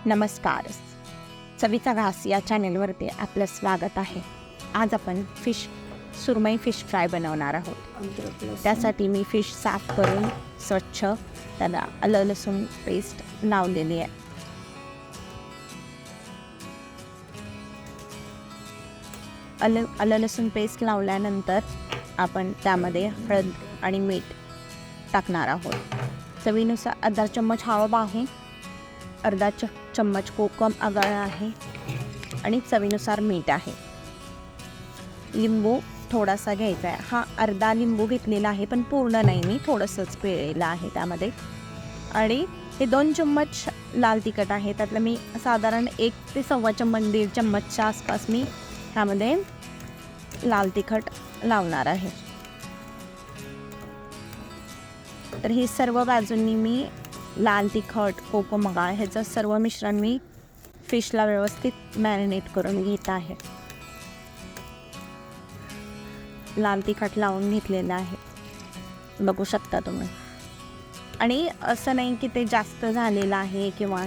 नमस्कार. चवीचा घास या चॅनेलवरती आपलं स्वागत आहे. आज आपण सुरमई फिश फ्राय बनवणार आहोत. त्यासाठी मी फिश साफ करून स्वच्छ त्याला आलं लसूण पेस्ट लावलेली आहे. आलं लसूण पेस्ट लावल्यानंतर आपण त्यामध्ये हळद आणि मीठ टाकणार आहोत. चवीनुसार अर्धा चम्मच हळद आहे, अर्धा चम्मच कोकम आगळ आहे आणि चवीनुसार मीठ आहे. लिंबू थोडासा घ्यायचा आहे. हा अर्धा लिंबू घेतलेला आहे, पण पूर्ण नाही, मी थोडंसंच पिळलेलं आहे त्यामध्ये. आणि हे 2 चम्मच लाल तिखट आहे, त्यातलं मी साधारण 1 ते सव्वा चम्मच 1.5 चम्मचच्या आसपास मी ह्यामध्ये लाल तिखट लावणार आहे. तर हे सर्व बाजूंनी मी लाल तिखट कोकम आगळ ह्याचं सर्व मिश्रण मी फिशला व्यवस्थित मॅरिनेट करून घेत आहे. लाल तिखट लावून घेतलेलं आहे, बघू शकता तुम्ही. आणि असं नाही की ते जास्त झालेलं आहे किंवा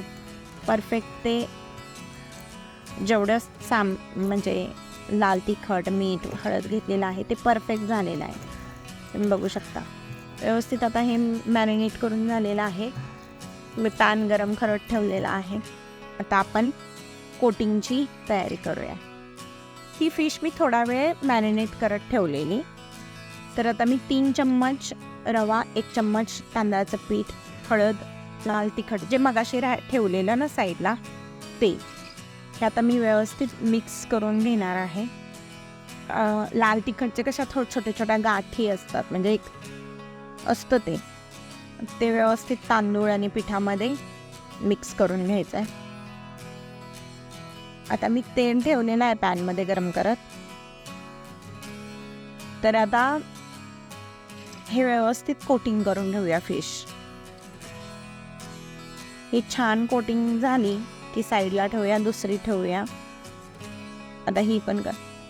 परफेक्ट, ते जेवढं म्हणजे लाल तिखट मीठ हळद घेतलेलं आहे ते परफेक्ट झालेलं आहे, तुम्ही बघू शकता. व्यवस्थित आता हे मॅरिनेट करून झालेलं आहे. मी पॅन गरम करत ठेवलेला आहे. आता आपण कोटिंगची तयारी करूया. ही फिश मी थोडा वेळ मॅरिनेट करत ठेवलेली. तर आता मी 3 चम्मच रवा, 1 चम्मच तांदळाचं पीठ, हळद, लाल तिखट जे मगाशी ठेवलेलं ना साईडला ते, हे आता मी व्यवस्थित मिक्स करून घेणार आहे. लाल तिखटचे कशा छोट्या छोट्या गाठी असतात, म्हणजे एक असतं ते व्यवस्थित तांदूळ आणि पिठामध्ये मिक्स करून घ्यायचं आहे. आता मी तेल ठेवलेलं आहे पॅनमध्ये गरम करत. तर आता हे व्यवस्थित कोटिंग करून घेऊया फिश. ही छान कोटिंग झाली की साईडला ठेवूया, दुसरी ठेवूया. आता ही पण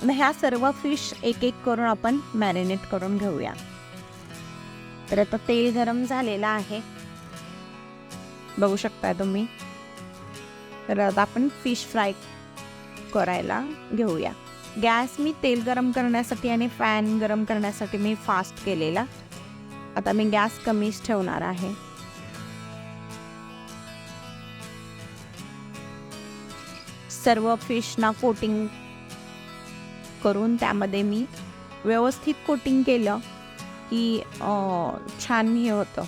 ह्या सर्व फिश एक एक करून आपण मॅरिनेट करून घेऊया. तर आता तेल गरम झालेलं आहे, बघू शकता तुम्ही. तर आता आपण फिश फ्राय करायला घेऊया. गॅस मी तेल गरम करण्यासाठी आणि फॅन गरम करण्यासाठी मी फास्ट केलेला. आता मी गॅस कमीच ठेवणार आहे. सर्व फिशना कोटिंग करून त्यामध्ये मी व्यवस्थित कोटिंग केलं की छान हे होतं.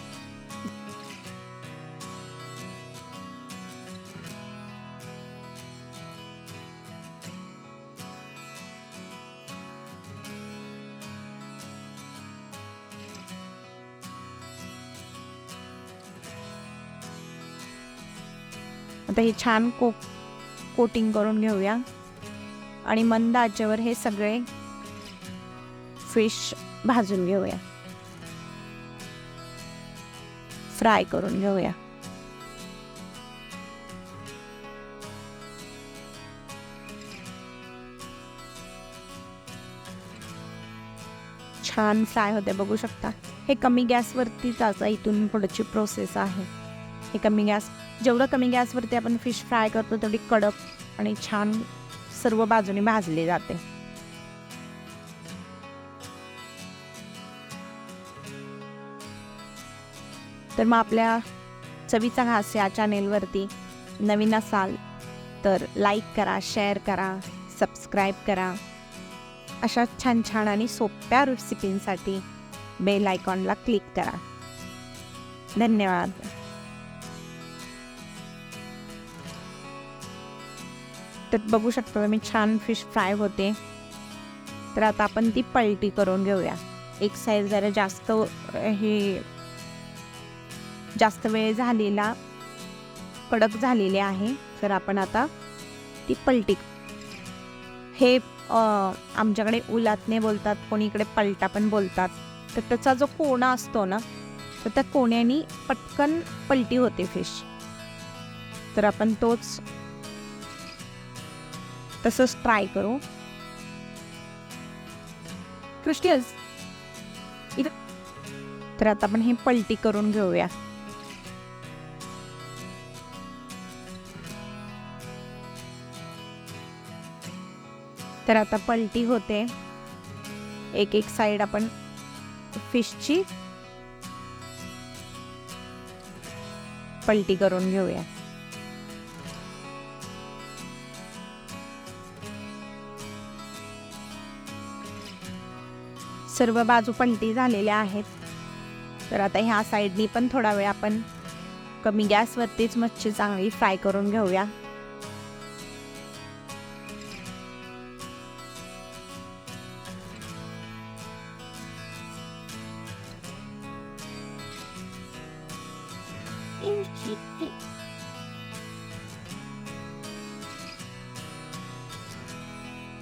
आता हे छान कोटिंग करून घेऊया आणि मंद आचेवर हे सगळे फिश भाजून घेऊया, फ्राय करून घेऊया. छान फ्राय होते, बघू शकता. हे कमी गॅसवरतीच आता इथून पुढची प्रोसेस आहे. हे जेवढं कमी गॅसवरती आपण फिश फ्राय करतो तेवढी कडक आणि छान सर्व बाजूने भाजले जाते. तर मग आपल्या चवीचा घास या चॅनेलवरती नवीन असाल तर लाईक करा, शेअर करा, सबस्क्राईब करा. अशा छान छान आणि सोप्या रेसिपींसाठी बेल आयकॉनला क्लिक करा. धन्यवाद. तर बघू शकता तुम्ही छान फिश फ्राय होते. तर आता आपण ती पलटी करून घेऊया. एक साईड जरा जास्त वेळ झालेला कडक झालेले आहे, तर आपण आता ती पलटी. हे आमच्याकडे उलातणे बोलतात, कोणी इकडे पलटा पण बोलतात. तर त्याचा जो कोणा असतो ना, तर त्या कोण्यानी पटकन पलटी होते फिश. तर आपण तसंच ट्राय करू. क्रिस्टियन्स तर आता आपण हे पलटी करून घेऊया. तर आता पलटी होते, एक एक साईड आपण फिशची पलटी करून घेऊया. सर्व बाजू पलटी झालेल्या आहेत. तर आता ह्या साईडनी पण थोडा वेळ आपण कमी गॅसवरतीच मच्छी चांगली फ्राय करून घेऊया.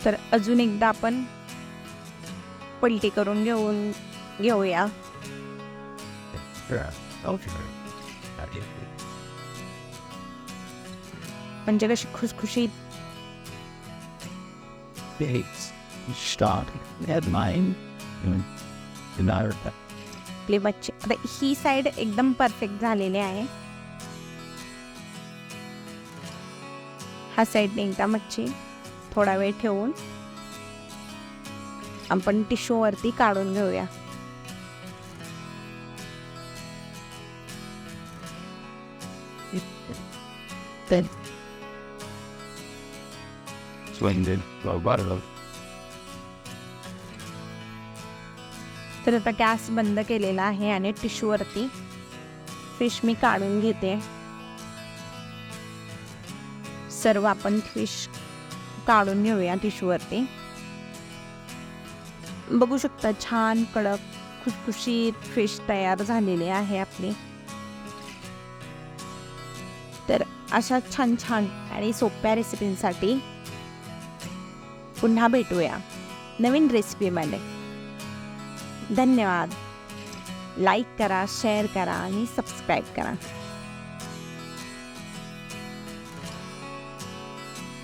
तर अजून एकदा आपण पलटी करून घेऊया. म्हणजे कशी खुसखुशीत आपली मच्छी. आता ही साईड एकदम परफेक्ट झालेली आहे. हा साईडने एकदा मच्छी थोडा वेळ ठेवून आपण टिश्यूवरती काढून घेऊया. तर आता गॅस बंद केलेला आहे आणि टिश्यूवरती फिश मी काढून घेते. सर्व आपण फिश काढून घेऊया टिश्यूवरती. बघू शकता छान कडक खुसखुशीत फिश तयार झालेली आहे आपली. तर अशा छान छान आणि सोप्या रेसिपींसाठी पुन्हा भेटूया नवीन रेसिपीमध्ये. धन्यवाद. लाईक करा, शेअर करा आणि सबस्क्राईब करा.